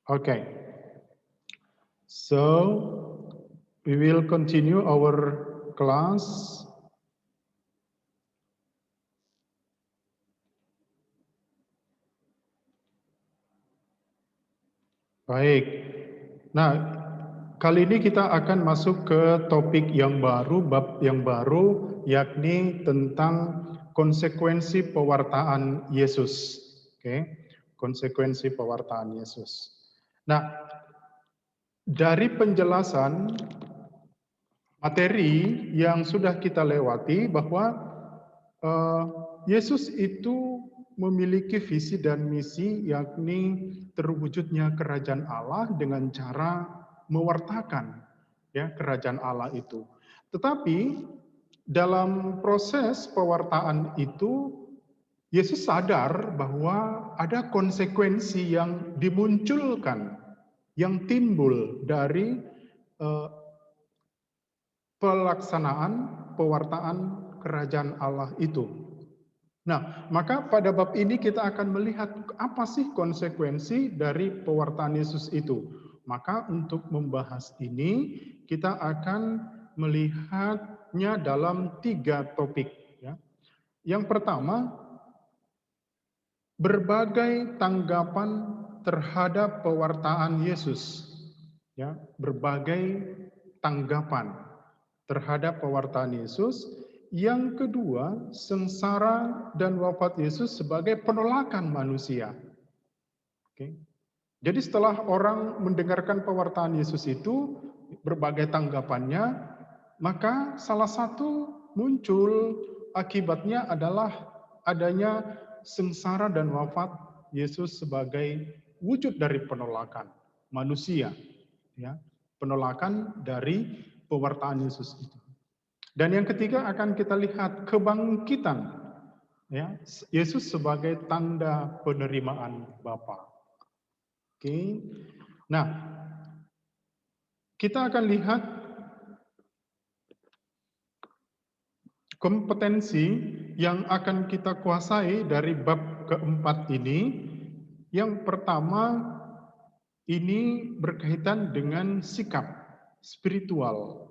Okay, so we will continue our class. Baik. Nah, kali ini kita akan masuk ke topik yang baru, bab yang baru, yakni tentang konsekuensi pewartaan Yesus. Oke, konsekuensi pewartaan Yesus. Nah, dari penjelasan materi yang sudah kita lewati bahwa Yesus itu memiliki visi dan misi, yakni terwujudnya kerajaan Allah dengan cara mewartakan ya kerajaan Allah itu. Tetapi dalam proses pewartaan itu Yesus sadar bahwa ada konsekuensi yang dimunculkan, yang timbul dari eh, pelaksanaan pewartaan kerajaan Allah itu. Nah, maka pada bab ini kita akan melihat apa sih konsekuensi dari pewartaan Yesus itu. Maka untuk membahas ini, kita akan melihatnya dalam 3 topik. Ya. Yang pertama, berbagai tanggapan terhadap pewartaan Yesus. Ya, berbagai tanggapan terhadap pewartaan Yesus. Yang kedua, sengsara dan wafat Yesus sebagai penolakan manusia. Oke. Jadi setelah orang mendengarkan pewartaan Yesus itu, berbagai tanggapannya, maka salah satu muncul akibatnya adalah adanya sengsara dan wafat Yesus sebagai wujud dari penolakan manusia, ya, penolakan dari pewartaan Yesus itu. Dan yang ketiga akan kita lihat kebangkitan, ya, Yesus sebagai tanda penerimaan Bapa. Oke. Nah, kita akan lihat kompetensi yang akan kita kuasai dari bab keempat ini. Yang pertama, ini berkaitan dengan sikap spiritual.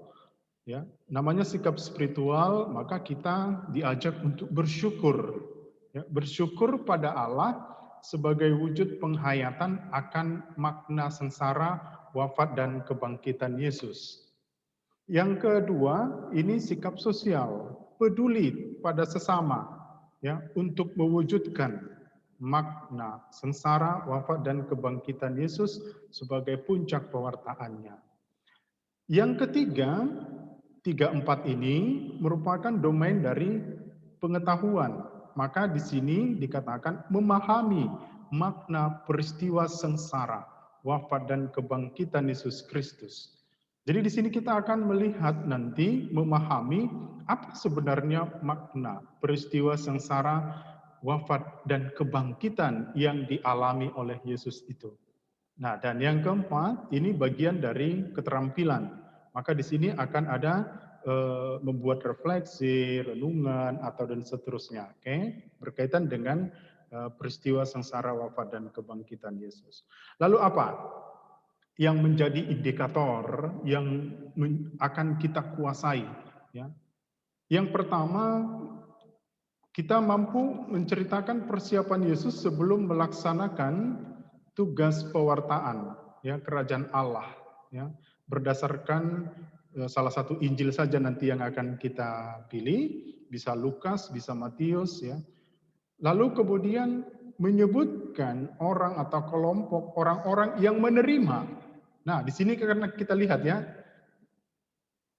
Ya, namanya sikap spiritual, maka kita diajak untuk bersyukur. Ya, bersyukur pada Allah sebagai wujud penghayatan akan makna sengsara, wafat, dan kebangkitan Yesus. Yang kedua, ini sikap sosial, peduli pada sesama, ya, untuk mewujudkan makna sengsara, wafat, dan kebangkitan Yesus sebagai puncak pewartaannya. Yang ketiga, 3-4 ini merupakan domain dari pengetahuan. Maka di sini dikatakan memahami makna peristiwa sengsara, wafat, dan kebangkitan Yesus Kristus. Jadi di sini kita akan melihat nanti memahami apa sebenarnya makna peristiwa sengsara, wafat, dan kebangkitan yang dialami oleh Yesus itu. Nah, dan yang keempat, ini bagian dari keterampilan. Maka di sini akan ada membuat refleksi, renungan, atau dan seterusnya. Oke, berkaitan dengan peristiwa sengsara, wafat, dan kebangkitan Yesus. Lalu apa yang menjadi indikator yang akan kita kuasai? Ya. Yang pertama, kita mampu menceritakan persiapan Yesus sebelum melaksanakan tugas pewartaan, ya, kerajaan Allah, ya, berdasarkan salah satu Injil saja nanti yang akan kita pilih, bisa Lukas, bisa Matius, ya. Lalu kemudian menyebutkan orang atau kelompok orang-orang yang menerima. Nah, di sini karena kita lihat ya,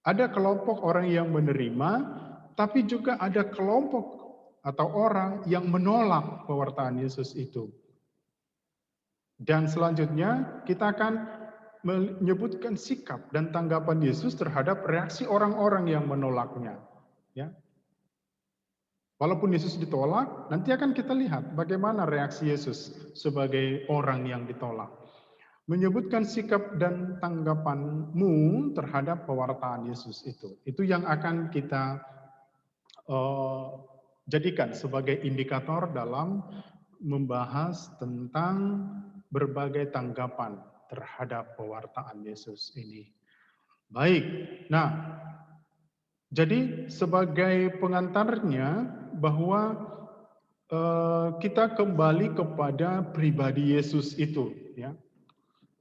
ada kelompok orang yang menerima, tapi juga ada kelompok atau orang yang menolak pewartaan Yesus itu. Dan selanjutnya kita akan menyebutkan sikap dan tanggapan Yesus terhadap reaksi orang-orang yang menolaknya. Ya. Walaupun Yesus ditolak, nanti akan kita lihat bagaimana reaksi Yesus sebagai orang yang ditolak. Menyebutkan sikap dan tanggapanmu terhadap pewartaan Yesus itu. Itu yang akan kita jadikan sebagai indikator dalam membahas tentang berbagai tanggapan terhadap pewartaan Yesus ini. Baik, nah jadi sebagai pengantarnya bahwa kita kembali kepada pribadi Yesus itu, ya,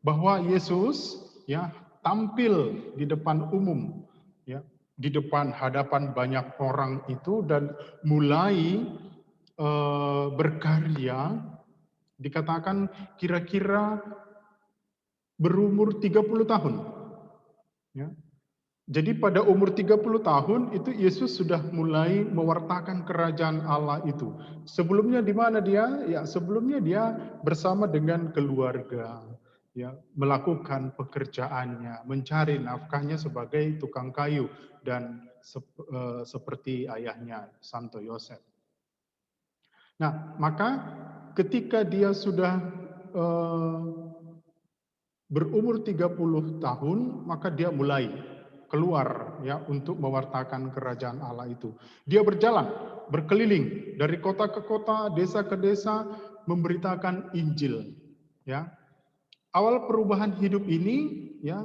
bahwa Yesus ya tampil di depan umum, ya, di depan hadapan banyak orang itu dan mulai berkarya, dikatakan kira-kira berumur 30 tahun. Ya. Jadi pada umur 30 tahun itu Yesus sudah mulai mewartakan kerajaan Allah itu. Sebelumnya di mana dia? Ya, sebelumnya dia bersama dengan keluarga, ya, melakukan pekerjaannya, mencari nafkahnya sebagai tukang kayu dan seperti ayahnya Santo Yosef. Nah, maka ketika dia sudah berumur 30 tahun, maka dia mulai keluar ya untuk mewartakan kerajaan Allah itu. Dia berjalan, berkeliling dari kota ke kota, desa ke desa, memberitakan Injil. Ya, awal perubahan hidup ini ya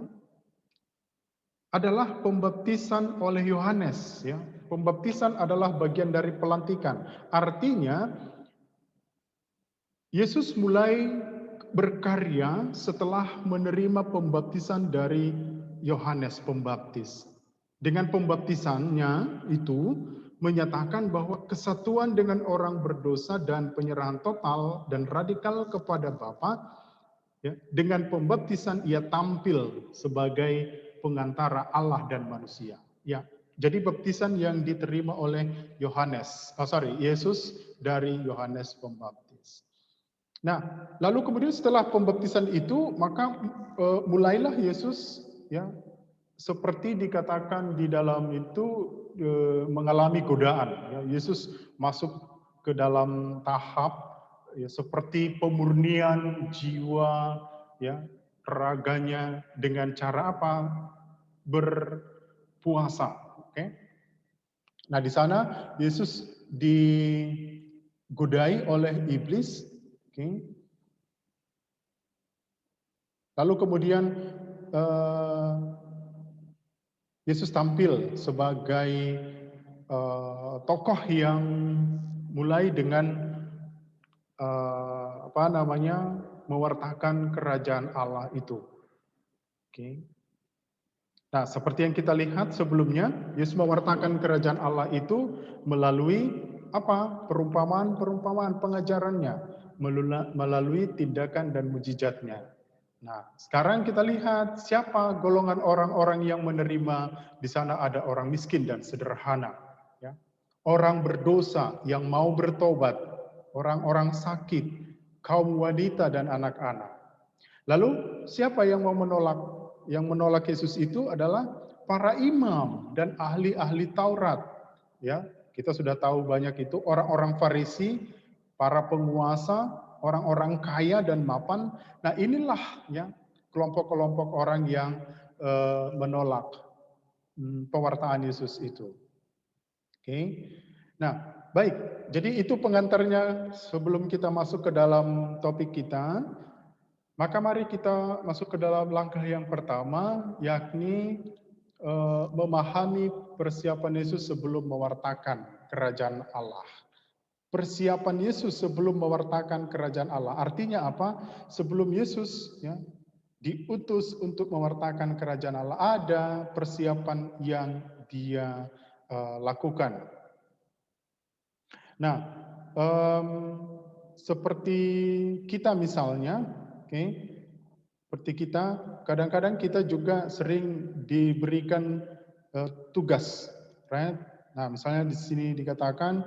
adalah pembaptisan oleh Yohanes. Ya, pembaptisan adalah bagian dari pelantikan. Artinya Yesus mulai berkarya setelah menerima pembaptisan dari Yohanes Pembaptis. Dengan pembaptisannya itu menyatakan bahwa kesatuan dengan orang berdosa dan penyerahan total dan radikal kepada Bapa, ya, dengan pembaptisan ia tampil sebagai pengantara Allah dan manusia. Ya, jadi baptisan yang diterima oleh Yesus dari Yohanes Pembaptis. Nah, lalu kemudian setelah pembaptisan itu, maka mulailah Yesus ya seperti dikatakan di dalam itu mengalami godaan. Ya, Yesus masuk ke dalam tahap ya, seperti pemurnian jiwa, ya, raganya dengan cara apa? Berpuasa. Oke. Nah, di sana Yesus digodai oleh iblis. Oke. Lalu kemudian Yesus tampil sebagai tokoh yang mulai dengan mewartakan kerajaan Allah itu. Oke. Nah, seperti yang kita lihat sebelumnya, Yesus mewartakan kerajaan Allah itu melalui apa? Perumpamaan-perumpamaan pengajarannya, melalui tindakan dan mujizatnya. Nah, sekarang kita lihat siapa golongan orang-orang yang menerima. Di sana ada orang miskin dan sederhana, ya. Orang berdosa yang mau bertobat, orang-orang sakit, kaum wanita dan anak-anak. Lalu siapa yang mau menolak? Yang menolak Yesus itu adalah para imam dan ahli-ahli Taurat. Ya, kita sudah tahu banyak itu orang-orang Farisi, para penguasa, orang-orang kaya dan mapan. Nah, inilah ya kelompok-kelompok orang yang menolak pewartaan Yesus itu. Oke. Nah, baik. Jadi itu pengantarnya sebelum kita masuk ke dalam topik kita. Maka mari kita masuk ke dalam langkah yang pertama, yakni memahami persiapan Yesus sebelum mewartakan kerajaan Allah. Persiapan Yesus sebelum mewartakan kerajaan Allah. Artinya apa? Sebelum Yesus ya, diutus untuk mewartakan kerajaan Allah, ada persiapan yang dia lakukan. Nah, seperti kita misalnya, oke, seperti kita, kadang-kadang kita juga sering diberikan tugas, right? Nah, misalnya di sini dikatakan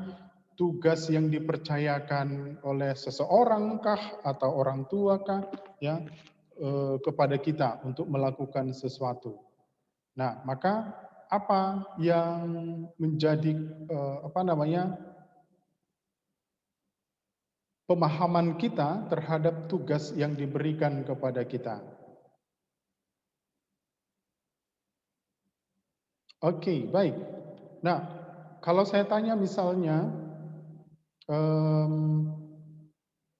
tugas yang dipercayakan oleh seseorang kah atau orang tua kah, ya, kepada kita untuk melakukan sesuatu. Nah, maka apa yang menjadi pemahaman kita terhadap tugas yang diberikan kepada kita? Oke, baik. Nah, kalau saya tanya misalnya,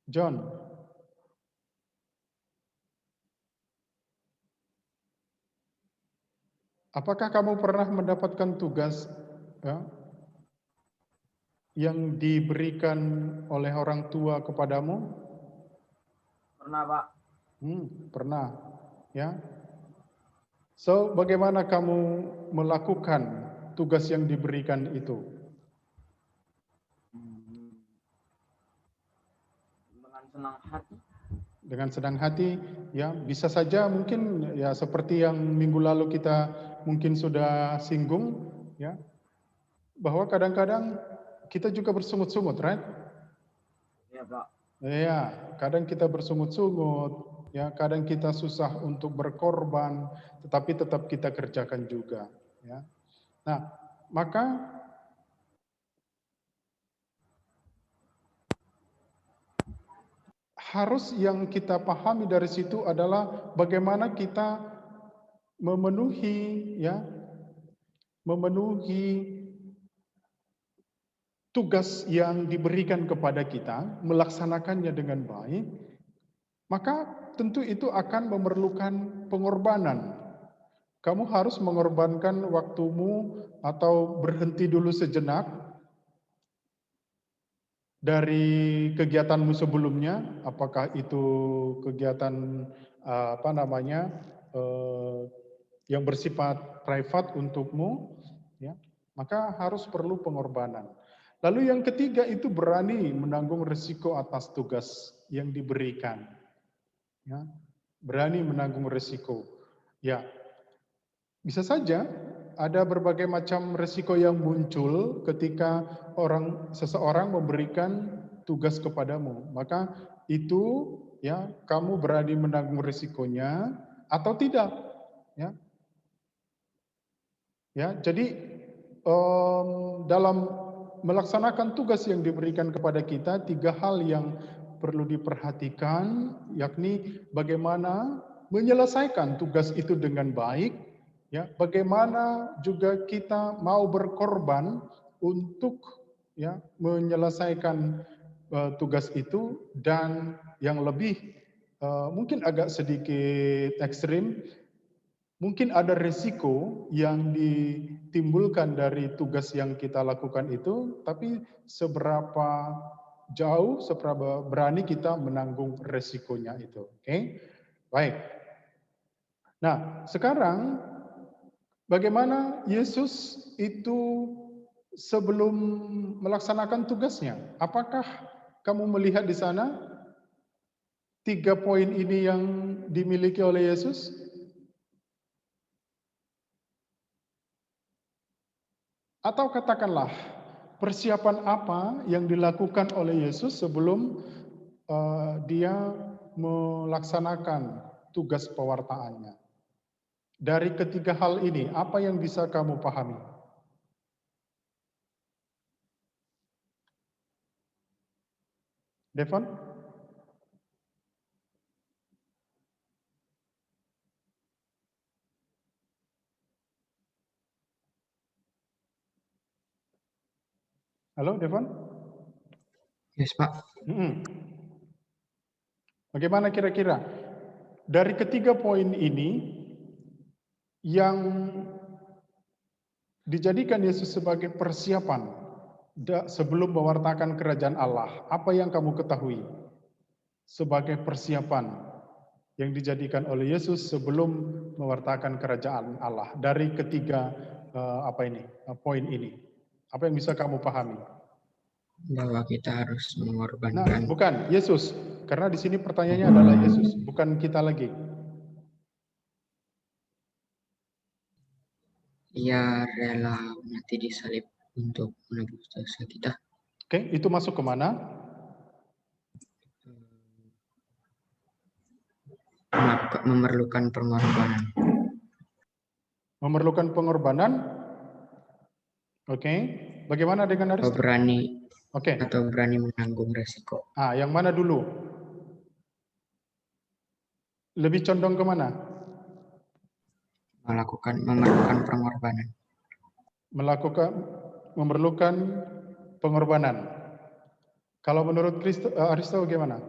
John, Apakah kamu pernah mendapatkan tugas ya, yang diberikan oleh orang tua kepadamu? Pernah, Pak. Pernah, ya. So, bagaimana kamu melakukan tugas yang diberikan itu? Dengan senang hati. Dengan senang hati, ya, bisa saja mungkin ya seperti yang minggu lalu kita mungkin sudah singgung, ya, bahwa kadang-kadang kita juga bersungut-sungut, right? Iya, Pak. Iya, kadang kita bersungut-sungut, ya, kadang kita susah untuk berkorban, tetapi tetap kita kerjakan juga, ya. Nah, maka harus yang kita pahami dari situ adalah bagaimana kita memenuhi, ya, memenuhi tugas yang diberikan kepada kita, melaksanakannya dengan baik, maka tentu itu akan memerlukan pengorbanan. Kamu harus mengorbankan waktumu atau berhenti dulu sejenak dari kegiatanmu sebelumnya, apakah itu kegiatan yang bersifat private untukmu, ya, maka harus perlu pengorbanan. Lalu yang ketiga itu berani menanggung risiko atas tugas yang diberikan, ya, berani menanggung risiko. Ya, bisa saja ada berbagai macam risiko yang muncul ketika seseorang memberikan tugas kepadamu. Maka itu, ya, kamu berani menanggung risikonya atau tidak, ya. Ya, jadi dalam melaksanakan tugas yang diberikan kepada kita, 3 hal yang perlu diperhatikan, yakni bagaimana menyelesaikan tugas itu dengan baik, ya, bagaimana juga kita mau berkorban untuk, ya, menyelesaikan tugas itu, dan yang lebih mungkin agak sedikit ekstrim, mungkin ada risiko yang ditimbulkan dari tugas yang kita lakukan itu, tapi seberapa jauh, seberapa berani kita menanggung risikonya itu. Oke? Baik. Nah, sekarang bagaimana Yesus itu sebelum melaksanakan tugasnya? Apakah kamu melihat di sana 3 poin ini yang dimiliki oleh Yesus? Atau katakanlah, persiapan apa yang dilakukan oleh Yesus sebelum dia melaksanakan tugas pewartaannya? Dari ketiga hal ini, apa yang bisa kamu pahami? Devon? Halo, Devon? Yes, Pak. Bagaimana kira-kira? Dari ketiga poin ini, yang dijadikan Yesus sebagai persiapan sebelum mewartakan kerajaan Allah, apa yang kamu ketahui sebagai persiapan yang dijadikan oleh Yesus sebelum mewartakan kerajaan Allah dari ketiga poin ini? Apa yang bisa kamu pahami? Bahwa kita harus Nah, mengorbankan. bukan Yesus, karena di sini pertanyaannya adalah Yesus, bukan kita lagi. Ia rela mati disalib untuk menebus dosa kita. Oke, itu masuk ke mana? Memerlukan pengorbanan. Memerlukan pengorbanan. Oke, bagaimana dengan Aristo? Atau berani menanggung resiko. Yang mana dulu? Lebih condong ke mana? Memerlukan pengorbanan. Memerlukan pengorbanan. Kalau menurut Aristo bagaimana?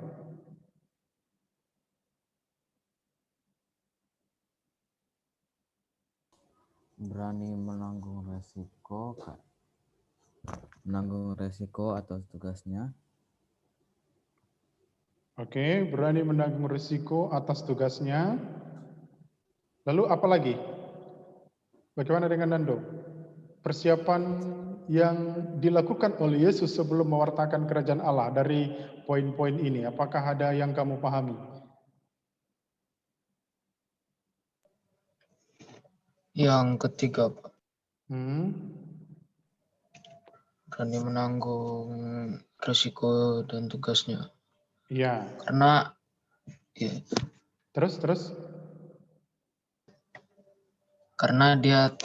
berani menanggung resiko atas tugasnya. Oke, berani menanggung risiko atas tugasnya. Lalu apa lagi? Bagaimana dengan Nando? Persiapan yang dilakukan oleh Yesus sebelum mewartakan kerajaan Allah dari poin-poin ini, apakah ada yang kamu pahami? Yang ketiga, Pak, berani menanggung risiko dan tugasnya. Iya. Karena ya, Terus? karena dia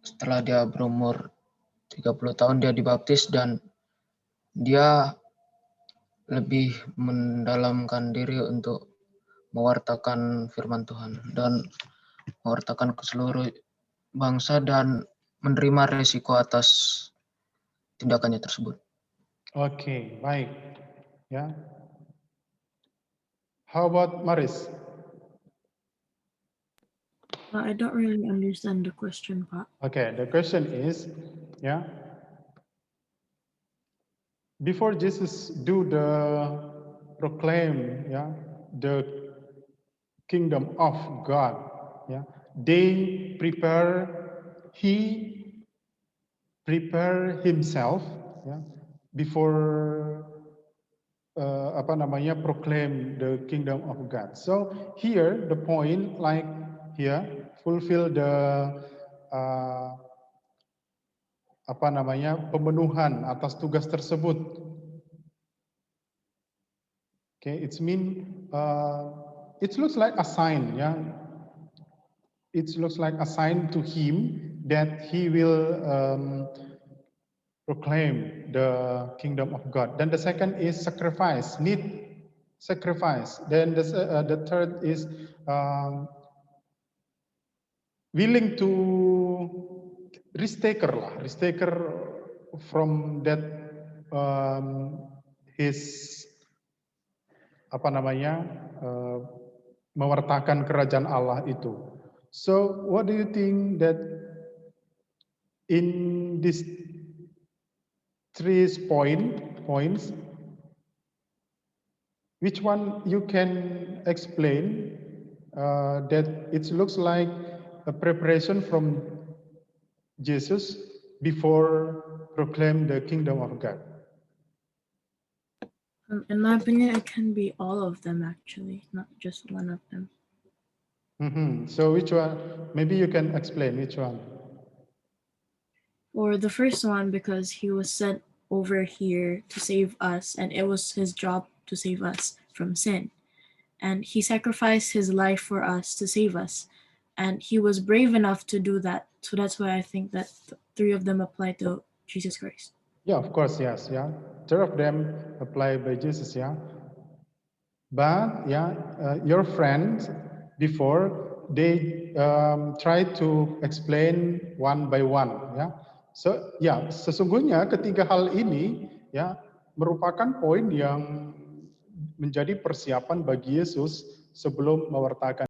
setelah dia berumur 30 tahun dia dibaptis dan dia lebih mendalamkan diri untuk mewartakan firman Tuhan dan mewartakan ke seluruh bangsa dan menerima risiko atas tindakannya tersebut. Oke, baik. Ya. How about Maris? I don't really understand the question, Pak. Okay, the question is, before Jesus do the proclaim, the kingdom of God, he prepare himself, before proclaim the kingdom of God. So here the point, like here, fulfill the pemenuhan atas tugas tersebut. Okay, it looks like a sign, It looks like a sign to him that he will proclaim the kingdom of God. Then the second is sacrifice, need sacrifice. Then the third is willing to risk-taker from that his mewartakan kerajaan Allah itu. So what do you think that in these three points, which one you can explain that it looks like a preparation from Jesus before proclaim the kingdom of God? In my opinion, it can be all of them actually, not just one of them. So which one? Maybe you can explain which one. Or the first one, because he was sent over here to save us, and it was his job to save us from sin. And he sacrificed his life for us to save us. And he was brave enough to do that. So that's why I think that three of them apply to Jesus Christ. Yeah, of course, yes, Three of them apply by Jesus, But your friends before they try to explain one by one, So sesungguhnya ketiga hal ini merupakan poin yang menjadi persiapan bagi Yesus sebelum mewartakan